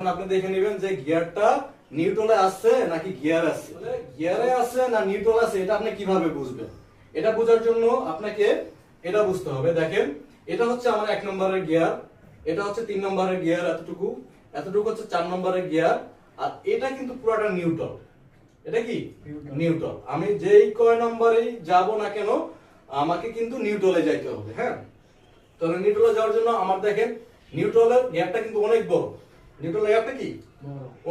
আপনি দেখে নেবেন যে গিয়ারটা নিউট্রালে আছে নাকি গিয়ার আছে, গিয়ারে আছে না নিউট্রাল আছে, এটা আপনি কিভাবে বুঝবেন? এটা বোঝার জন্য আপনাকে এটা বুঝতে হবে। দেখেন, এটা হচ্ছে আমার 1 নম্বরের গিয়ার, এটা হচ্ছে 3 নম্বরের গিয়ার, এতটুকু এতটুকু হচ্ছে 4 নম্বরের গিয়ার, আর এটা কিন্তু পুরোটা নিউট্রাল। এটা কি নিউট্রাল। আমি যেই কয় নম্বরেই যাব না কেন আমাকে কিন্তু নিউট্রালে যাইতে হবে। হ্যাঁ, তাহলে নিউট্রালে যাওয়ার জন্য আমার দেখেন নিউট্রালের গিয়ারটা কিন্তু অনেক বড়। নিউট্রাল গিয়ারটা কি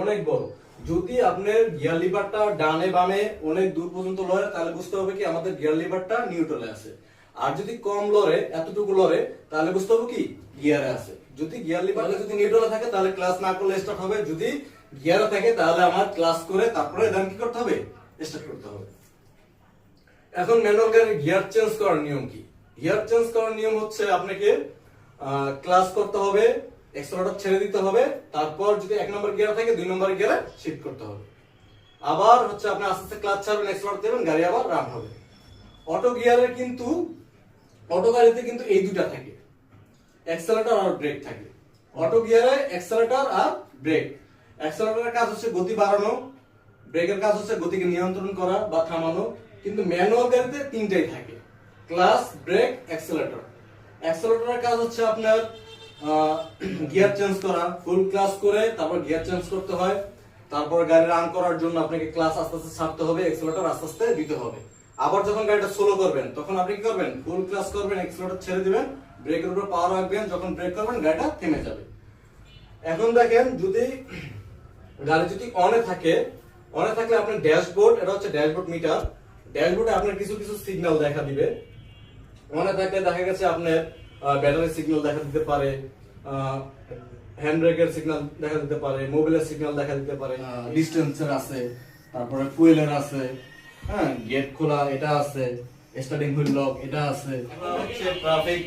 অনেক বড়। যদি আপনার গিয়ার লিভারটা ডানে বামে অনেক দূর পর্যন্ত লড়ে তাহলে বুঝতে হবে কি আমাদের গিয়ার লিভারটা নিউট্রালে আছে। আর যদি কম লড়ে, এতটুকু লড়ে, তাহলে বুঝতে হবে কি গিয়ারে আছে। যদি গিয়ার লিভারটা যদি নিউট্রালে থাকে তাহলে ক্লাস না করলে স্টার্ট হবে, যদি গিয়ারে থাকে তাহলে আমার ক্লাস করে তারপরে দেন কি করতে হবে, স্টার্ট করতে হবে। এখন ম্যানুয়াল গাড়ির গিয়ার চেঞ্জ করার নিয়ম কি? গিয়ার চেঞ্জ করার নিয়ম হচ্ছে আপনাকে ক্লাস করতে হবে, এক্সেলারেটর ছেড়ে দিতে হবে, তারপর যদি 1 নম্বর গিয়ার থাকে 2 নম্বর গিয়ারে শিফট করতে হবে। আবার হচ্ছে আপনি আস্তে আস্তে ক্লাচ ছাড়বেন, এক্সেলারেটর দেবেন, গাড়ি আবার রান হবে। অটো গিয়ারে কিন্তু অটো গাড়িতে কিন্তু এই দুটো থাকে, এক্সেলারেটর আর ব্রেক থাকে। অটো গিয়ারে এক্সেলারেটর আর ব্রেক। এক্সেলারেটরের কাজ হচ্ছে গতি বাড়ানো, ব্রেকের কাজ হচ্ছে গতিকে নিয়ন্ত্রণ করা বা থামানো। কিন্তু ম্যানুয়াল গাড়িতে তিনটাই থাকে, ক্লাচ, ব্রেক, এক্সেলারেটর। এক্সেলারেটরের কাজ হচ্ছে আপনার গিয়ার চেঞ্জ করা, ফুল ক্লাস করে তারপর গিয়ার চেঞ্জ করতে হয়। তারপর গাড়ি রান করার জন্য আপনাকে ক্লাস আস্তে আস্তে ছাড়তে হবে, এক্সেলারেটর আস্তে আস্তে দিতে হবে। আবার যখন গাড়িটা স্লো করবেন তখন আপনি কি করবেন, ফুল ক্লাস করবেন, এক্সেলারেটর ছেড়ে দিবেন, ব্রেকের উপর পাওয়ার রাখবেন, যখন ব্রেক করবেন গাড়িটা থেমে যাবে। এখন দেখেন, যদি গাড়ি যদি অনে থাকে, অনে থাকলে আপনার ড্যাশবোর্ড, এটা হচ্ছে ড্যাশবোর্ড মিটার, ড্যাশবোর্ডে আপনার কিছু কিছু সিগন্যাল দেখা দিবে। অনে থাকলে দেখা গেছে আপনার ব্যাটারি সিগন্যাল দেখা দিতে পারে, হ্যান্ড ব্রেকের সিগন্যাল দেখা দিতে পারে, মোবাইলের সিগন্যাল দেখা দিতে পারে, ডিস্টেন্সের আছে, তারপরে ফুয়েলের আছে, হ্যাঁ, গেট খোলা এটা আছে, স্টার্টিং হুইল লক এটা আছে। হচ্ছে ট্রাফিক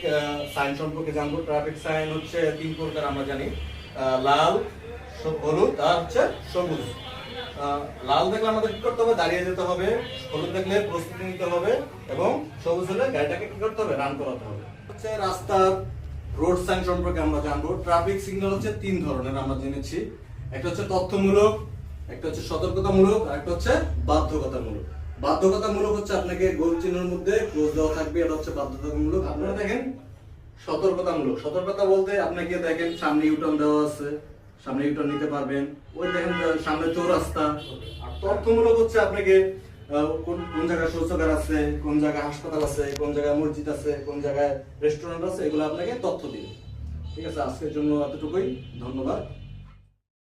সাইন সম্পর্কে জানবো। ট্রাফিক সাইন হচ্ছে 3 প্রকার আমরা জানি, লাল, হলুদ আর হচ্ছে সবুজ। লাল দেখলে আমাদের কি করতে হবে, দাঁড়িয়ে যেতে হবে। হলুদ দেখলে প্রস্তুতি নিতে হবে, এবং সবুজ হলে গাড়িটাকে কি করতে হবে, রান করাতে হবে। হচ্ছে রাস্তার রোড সাইন সম্পর্কে আমরা জানবো। ট্রাফিক সিগন্যাল হচ্ছে 3 ধরনের আমরা জেনেছি। একটা হচ্ছে তথ্যমূলক, একটা হচ্ছে সতর্কতামূলক, আর একটা হচ্ছে বাধ্যকতামূলক। বাধ্যকতামূলক হচ্ছে আপনাকে গোল চিহ্নের মধ্যে ক্লোজ দেওয়া থাকবে, এটা হচ্ছে বাধ্যতামূলক। আপনারা দেখেন সতর্কতামূলক। সতর্কতা বলতে আপনাকে দেখেন সামনে ইউটার্ন দেওয়া আছে, সামনে ইউটার্ন নিতে পারবেন। ওই দেখেন সামনে চৌরাস্তা। আর তথ্যমূলক হচ্ছে আপনাকে কোন কোন জায়গায় শৌচাগার আছে, কোন জায়গায় হাসপাতাল আছে, কোন জায়গায় মসজিদ আছে, কোন জায়গায় রেস্টুরেন্ট আছে, এগুলো আপনাকে তথ্য দিবে। ঠিক আছে, আজকের জন্য এতটুকুই। ধন্যবাদ।